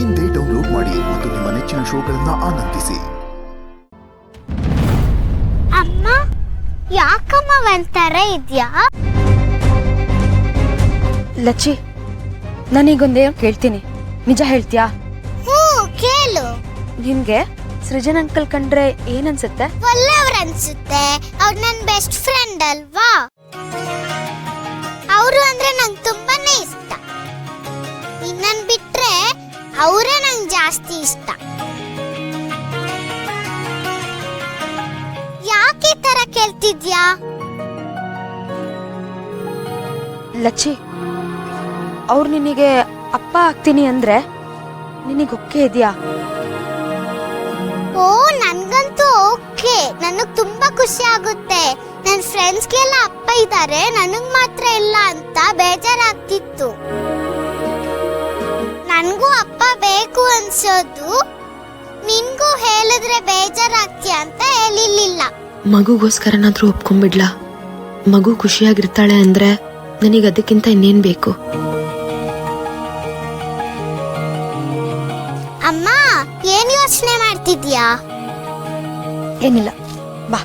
ಇಂದೇ ಡೌನ್ಲೋಡ್ ಮಾಡಿ ಮತ್ತು ನಿಮ್ಮ ನೆಚ್ಚಿನ ಶೋಗಳನ್ನ ಆನಂದಿಸಿ. ಅಮ್ಮ, ಯಾಕಮ್ಮ ಒಂಥರ ಇದ್ಯಾ? ಲಚ್ಚಿ, ನಾನೀಗೊಂದೇನು ಕೇಳ್ತೀನಿ, ನಿಜ ಹೇಳ್ತೀಯಾ? ಕೇಳು. ನಿನ್ಗೆ ಸೃಜನ್ ಅಂಕಲ್ ಕಂಡ್ರೆ ಏನನ್ಸುತ್ತೆ? ಒಳ್ಳೆಯವ್ರು ಅನ್ಸುತ್ತೆ. ಅವ್ರು ನನ್ನ ಬೆಸ್ಟ್ ಫ್ರೆಂಡ್ ಅಲ್ವಾ? ಅವರು ಅಂದ್ರೆ ನಂಗೆ ತುಂಬಾನೇ ಇಷ್ಟ. ಇನ್ನನ್ ಬಿಟ್ರೆ ಅವರೇ ನಂಗೆ ಜಾಸ್ತಿ ಇಷ್ಟ. ಯಾಕೆ ಈ ತರ ಕೇಳ್ತಿದ್ಯಾ? ಲಚ್ಚಿ, ಅವ್ರು ನಿನಗೆ ಅಪ್ಪ ಆಗ್ತೀನಿ ಅಂದ್ರೆ ನಿನಗೆ ಒಕ್ಕೆ ಇದೆಯಾ? ಓ, ನನ್ಗಂತೂ ಓಕೆ. ನನಗ್ ತುಂಬಾ ಖುಷಿ ಆಗುತ್ತೆ. ನನ್ನ ಫ್ರೆಂಡ್ಸ್ಗೆಲ್ಲ ಅಪ್ಪ ಇದ್ದಾರೆ, ನನಗ್ ಮಾತ್ರ ಇಲ್ಲ ಅಂತ ಬೇಜಾರಾಗ್ತಿತ್ತು. ನನ್ಗೂ ಅಪ್ಪ ಬೇಕು ಅನ್ಸೋದು. ನಿನ್ಗೂ ಹೇಳಿದ್ರೆ ಬೇಜಾರಾಗ್ತೀಯ ಅಂತ ಹೇಳಿರ್ಲಿಲ್ಲ. ಮಗುಗೋಸ್ಕರನಾದ್ರೂ ಒಪ್ಕೊಂಡ್ಬಿಡ್ಲಾ? ಮಗು ಖುಷಿಯಾಗಿರ್ತಾಳೆ ಅಂದ್ರೆ ನನಗೆ ಅದಕ್ಕಿಂತ ಇನ್ನೇನ್ ಬೇಕು? ಅಮ್ಮ, ಏನ್ ಯೋಚನೆ ಮಾಡ್ತಿದ್ಯಾ? ಏನಿಲ್ಲ, ಬಾ.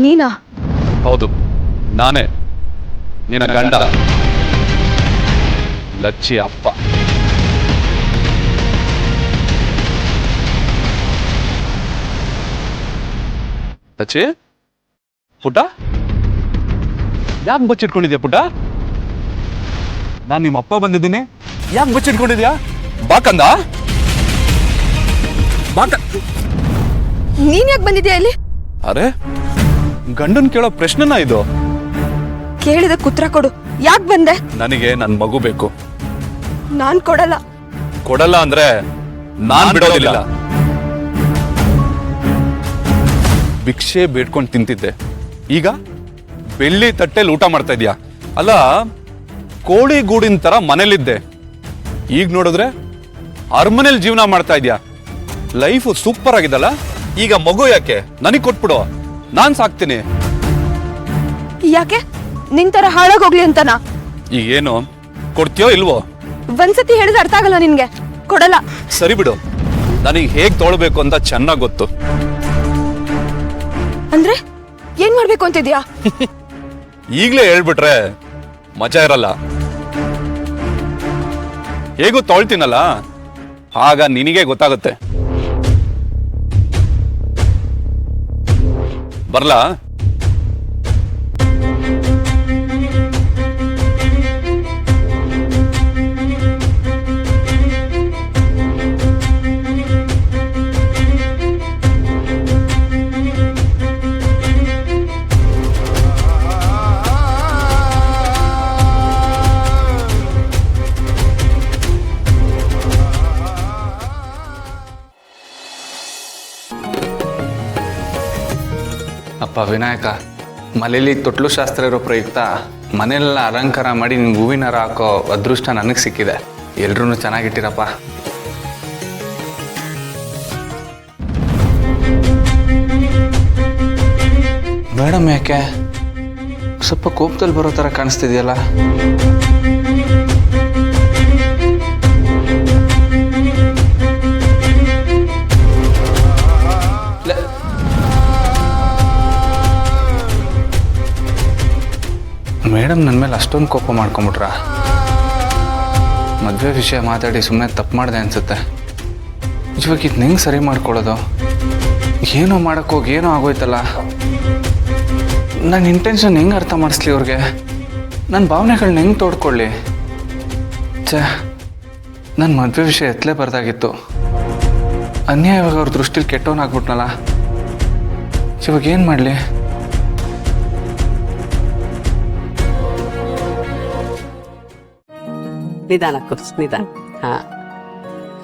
ನೀನಾ? ಹೌದು, ನಾನೇ, ನಿನ್ನ ಗಂಡ ಲಚ್ಚಿ ಅಪ್ಪ. ಲಚ್ಚಿ ಪುಟ್ಟ, ಯಾಕೆ ಬಚ್ಚಿಟ್ಕೊಂಡಿದ್ಯಾ ಪುಟ್ಟ? ನಾನು ನಿಮ್ಮ ಅಪ್ಪ ಬಂದಿದ್ದೀನಿ, ಯಾಕೆ ಬಚ್ಚಿಟ್ಕೊಂಡಿದ್ಯಾ? ಬಾಕಂದ ಬಾಕ. ನೀನ್ ಯಾಕೆ ಬಂದಿದ್ಯಾ ಇಲ್ಲಿ? ಅರೆ, ಗಂಡನ್ ಕೇಳೋ ಪ್ರಶ್ನೆನಾ ಇದು? ಕೇಳಿದ ಉತ್ತರ ಕೊಡು. ಯಾಕೆ ಬಂದೆ? ನನಗೆ ನನ್ನ ಮಗು ಬೇಕು. ನಾನ್ ಕೊಡಲ್ಲ. ಕೊಡಲ್ಲ ಅಂದ್ರೆ ನಾನ್ ಬಿಡೋದಿಲ್ಲ. ಭಿಕ್ಷೆ ಬೇಡ್ಕೊಂಡು ತಿಂತಿದ್ದೆ, ಈಗ ಬೆಳ್ಳಿ ತಟ್ಟೆಲಿ ಊಟ ಮಾಡ್ತಾ ಇದ್ಯಾ? ಅಲ್ಲ, ಕೋಳಿ ಗೂಡಿನ ತರ ಮನೇಲಿದ್ದೆ, ಈಗ ನೋಡಿದ್ರೆ ಅರಮನೆಯಲ್ಲಿ ಜೀವನ ಮಾಡ್ತಾ ಇದ್ಯಾ. ಲೈಫ್ ಸೂಪರ್ ಆಗಿದಲ್ಲ. ಈಗ ಮಗು ಯಾಕೆ ನನಗ್ ಕೊಟ್ಬಿಡು, ನಾನ್ ಸಾಕ್ತೀನಿ. ಯಾಕೆ? ನಿನ್ ತರ ಹಾಳಾಗೋಗ್ಲಿ ಅಂತನಾ? ಈಗ ಏನು ಕೊಡ್ತೀಯೋ ಇಲ್ವೋ? ಒಂದ್ಸತಿ ಹೇಳಿದ್ರೆ ಅರ್ಥ ಆಗಲ್ಲ ನಿನ್ಗೆ. ಕೊಡಲ್ಲ. ಸರಿ ಬಿಡು, ನನಗೆ ಹೇಗ್ ತೊಗೊಳ್ಬೇಕು ಅಂತ ಚೆನ್ನಾಗ್ ಗೊತ್ತು. ಅಂದ್ರೆ ಏನ್ ಮಾಡ್ಬೇಕು ಅಂತಿದ್ಯಾ? ಈಗ್ಲೇ ಹೇಳ್ಬಿಟ್ರೆ ಮಜಾ ಇರಲ್ಲ. ಹೇಗೂ ತೊಳ್ತೀನಲ್ಲ, ಆಗ ನಿನಗೆ ಗೊತ್ತಾಗುತ್ತೆ. ಬರ್ಲಾ? ಅಪ್ಪ ವಿನಾಯಕ, ಮನೇಲಿ ತೊಟ್ಲು ಶಾಸ್ತ್ರ ಇರೋ ಪ್ರಯುಕ್ತ ಮನೆಯೆಲ್ಲ ಅಲಂಕಾರ ಮಾಡಿ ನಿಮ್ಗೆ ಹೂವಿನ ಹಾರ ಹಾಕೋ ಅದೃಷ್ಟ ನನಗೆ ಸಿಕ್ಕಿದೆ. ಎಲ್ರೂ ಚೆನ್ನಾಗಿಟ್ಟಿರಪ್ಪ. ಮೇಡಮ್ ಯಾಕೆ ಸ್ವಲ್ಪ ಕೋಪದಲ್ಲಿ ಬರೋ ಥರ ಕಾಣಿಸ್ತಿದೆಯಲ್ಲ? ಮೇಡಮ್ ನನ್ನ ಮೇಲೆ ಅಷ್ಟೊಂದು ಕೋಪ ಮಾಡ್ಕೊಂಬಿಟ್ರ? ಮದುವೆ ವಿಷಯ ಮಾತಾಡಿ ಸುಮ್ಮನೆ ತಪ್ಪು ಮಾಡಿದೆ ಅನ್ಸುತ್ತೆ. ಇವಾಗ ಇದನ್ನ ಹೆಂಗೆ ಸರಿ ಮಾಡ್ಕೊಳ್ಳೋದು? ಏನೋ ಮಾಡೋಕ್ಕೋಗಿ ಏನೋ ಆಗೋಯ್ತಲ್ಲ. ನನ್ನ ಇಂಟೆನ್ಷನ್ ಹೆಂಗೆ ಅರ್ಥ ಮಾಡಿಸ್ಲಿ ಅವ್ರಿಗೆ? ನನ್ನ ಭಾವನೆಗಳನ್ನ ಹೆಂಗೆ ತೋಡ್ಕೊಳ್ಳಿ? ನನ್ನ ಮದುವೆ ವಿಷಯ ಎತ್ತಲೇ ಬರ್ದಾಗಿತ್ತು. ಅನ್ಯಾಯವಾಗ ಅವ್ರ ದೃಷ್ಟಿಲಿ ಕೆಟ್ಟವನಾಗ್ಬಿಟ್ನಲ್ಲ. ಇವಾಗ ಏನು ಮಾಡಲಿ? ನಿಧಾನ ಕೂರ್ಸ್, ನಿಧಾನ. ಹಾ,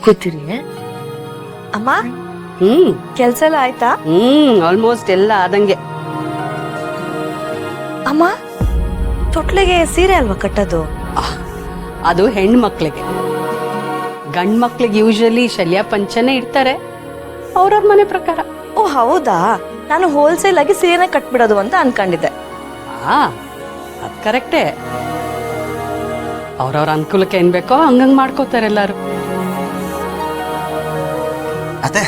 ಕೂತಿರಿ. ಅಮ್ಮ, ಕೆಲ್ಸ ಎಲ್ಲ ಆಯ್ತಾ? ಆಲ್ಮೋಸ್ಟ್ ಎಲ್ಲ ಆದಂಗೆ. ಅಮ್ಮ, ತೊಟ್ಲಿಗೆ ಸೀರೆ ಅಲ್ವಾ ಕಟ್ಟೋದು? ಅದು ಹೆಣ್ಣು ಮಕ್ಳಿಗೆ. ಗಂಡು ಮಕ್ಳಿಗೆ ಯೂಶಲಿ ಶಲ್ಯ ಪಂಚನೇ ಇಡ್ತಾರೆ ಅವ್ರವ್ರ ಮನೆ ಪ್ರಕಾರ. ಓ ಹೌದಾ, ನಾನು ಹೋಲ್ಸೇಲ್ ಆಗಿ ಸೀರೆ ಕಟ್ಬಿಡೋದು ಅಂತ ಅನ್ಕೊಂಡಿದ್ದೆ. ಅದು ಕರೆಕ್ಟೇ. ಅವ್ರವ್ರ ಅನುಕೂಲಕ್ಕೆ ಏನ್ ಬೇಕೋ ಹಂಗಂಗ್ ಮಾಡ್ಕೋತಾರೆ ಎಲ್ಲಾರು. ಅತ್ತೆ,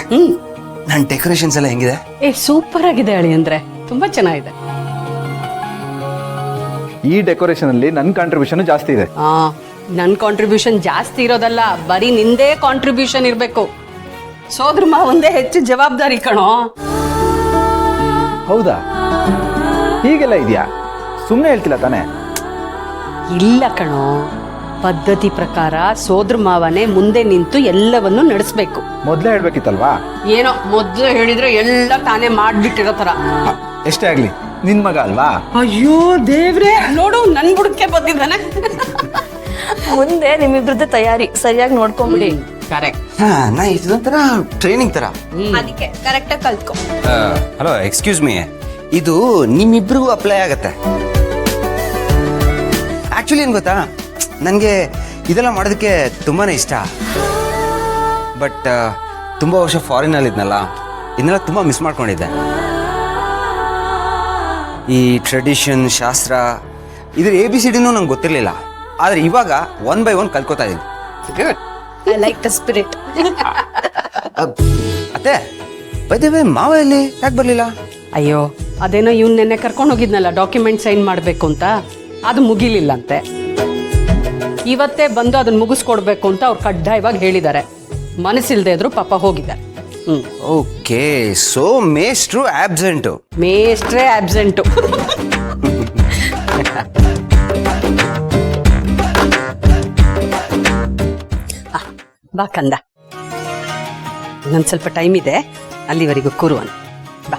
ನನ್ನ ಡೆಕೋರೇಷನ್ಸ್ ಎಲ್ಲ ಹೆಂಗಿದೆ? ಸೂಪರ್ ಆಗಿದೆ ಅಳಿ, ಅಂದ್ರೆ ತುಂಬಾ ಚೆನ್ನಾಗಿದೆ. ಈ ಡೆಕೋರೇಷನ್ ಅಲ್ಲಿ ನನ್ನ ಕಾಂಟ್ರಿಬ್ಯೂಷನ್ ಜಾಸ್ತಿ ಇದೆ. ನನ್ ಕಾಂಟ್ರಿಬ್ಯೂಷನ್ ಜಾಸ್ತಿ ಇರೋದಲ್ಲ, ಬರೀ ನಿಂದೇ ಕಾಂಟ್ರಿಬ್ಯೂಷನ್ ಇರ್ಬೇಕು. ಸೋದ್ರ ಮಾವಂದೇ ಹೆಚ್ಚು ಜವಾಬ್ದಾರಿ ಕಣೋ. ಹೌದಾ? ಹೀಗೆಲ್ಲ ಇದೆಯಾ? ಸುಮ್ಮನೆ ಹೇಳ್ತಿಲ್ಲ ತಾನೆ? ಇಲ್ಲ ಕಣೋ, ಪದ್ಧತಿ ಪ್ರಕಾರ ಸೋದ್ರ ಮಾವನೇ ಮುಂದೆ ನಿಂತು ಎಲ್ಲವನ್ನು ನಡೆಸ್ಬೇಕು. ಮೊದ್ಲೇ ಹೇಳ್ಬೇಕಿತ್ತಲ್ವಾ? ಏನೋ ಮೊದ್ಲು ಹೇಳಿದ್ರೆ ಎಲ್ಲ ತಾನೇ ಮಾಡ್ಬಿಟ್ಟಿರೋ ತರ. ಎಷ್ಟೇ ಆಗ್ಲಿ ನಿನ್ ಮಗ ಅಲ್ವಾ? ಅಯ್ಯೋ ದೇವ್ರೆ, ನೋಡು ನನ್ ಬುಡಕ್ಕೆ ಬಂದಿದ್ದಾನೆ. ಮುಂದೆ ನಿಮ್ಮಿಬ್ರದ್ದು ತಯಾರಿ ಸರಿಯಾಗಿ ನೋಡ್ಕೊಂಡ್ಬಿಡಿ. ಕರೆಕ್ಟ್. ನಾ ಇದೊಂಥರ ಟ್ರೈನಿಂಗ್ ತರ. ಅದಕ್ಕೆ ಕರೆಕ್ಟ್ ಆಗಿ ಕಲ್ತ್ಕೊ. ಹಲೋ, ಎಕ್ಸ್ಕ್ಯೂಸ್ ಮೀ, ಇದು ನಿಮ್ಮಿಬ್ರಿಗೂ ಅಪ್ಲೈ ಆಗತ್ತೆ. ಆಕ್ಚುಲಿ ಏನ್ ಗೊತ್ತಾ, ನನಗೆ ಇದೆಲ್ಲ ಮಾಡೋದಕ್ಕೆ ತುಂಬಾನೇ ಇಷ್ಟ. ಬಟ್ ತುಂಬ ವರ್ಷ ಫಾರಿನಲ್ಲಿ ಇದ್ನಲ್ಲ, ಇದನ್ನೆಲ್ಲ ತುಂಬ ಮಿಸ್ ಮಾಡ್ಕೊಂಡಿದ್ದೆ. ಈ ಟ್ರೆಡಿಷನ್, ಶಾಸ್ತ್ರ, ಇದ್ರ ABCD ನಂಗೆ ಗೊತ್ತಿರಲಿಲ್ಲ. ಆದರೆ ಇವಾಗ 1 by 1 ಕಲ್ತ್ಕೋತಾ ಇದ್ದೀನಿ. I like the spirit. ಅತ್ತೆ, ಬೈ ದ ವೇ, ಮಾವ ಎಲ್ಲಿ? ಯಾಕೆ ಬರಲಿಲ್ಲ? ಅಯ್ಯೋ, ಅದೇನೋ ಇವ್ನ ನೆನ್ನೆ ಕರ್ಕೊಂಡು ಹೋಗಿದ್ನಲ್ಲ ಡಾಕ್ಯುಮೆಂಟ್ ಸೈನ್ ಮಾಡ್ಬೇಕು ಅಂತ, ಅದು ಮುಗಿಲಿಲ್ಲ ಅಂತೆ. ಇವತ್ತೇ ಬಂದು ಅದನ್ನ ಮುಗಿಸ್ಕೊಡ್ಬೇಕು ಅಂತ ಅವ್ರು ಕಡ್ಡಾಯವಾಗಿ ಹೇಳಿದ್ದಾರೆ. ಮನಸ್ಸಿಲ್ದೇ ಇದ್ರು ಪಾಪ ಹೋಗಿದ್ದಾರೆ. ಓಕೆ, ಸೋ ಮೇಸ್ಟ್ರು ಆಬ್ಸೆಂಟು. ಮೇಸ್ಟ್ರೇ ಆಬ್ಸೆಂಟು. ಬಾ ಕಂದ, ಇನ್ನೊಂದು ಸ್ವಲ್ಪ ಟೈಮ್ ಇದೆ, ಅಲ್ಲಿವರೆಗೂ ಕೂರುವನು. ಬಾ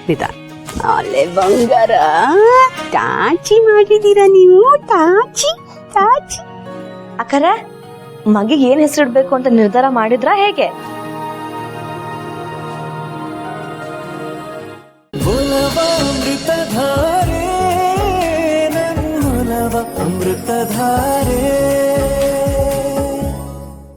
ನಿಧಾನ. ಅಲ್ಲೇ ಬಂಗಾರ, ಟಾಚಿ ಮಾಡಿದೀರಾ ನೀವು? ಟಾಚಿ ಟಾಚಿ. ಅಕ್ಕರ, ಮಗಿಗೆ ಏನ್ ಹೆಸರಿಡ್ಬೇಕು ಅಂತ ನಿರ್ಧಾರ ಮಾಡಿದ್ರಾ ಹೇಗೆ? ಅಮೃತಧಾರೆ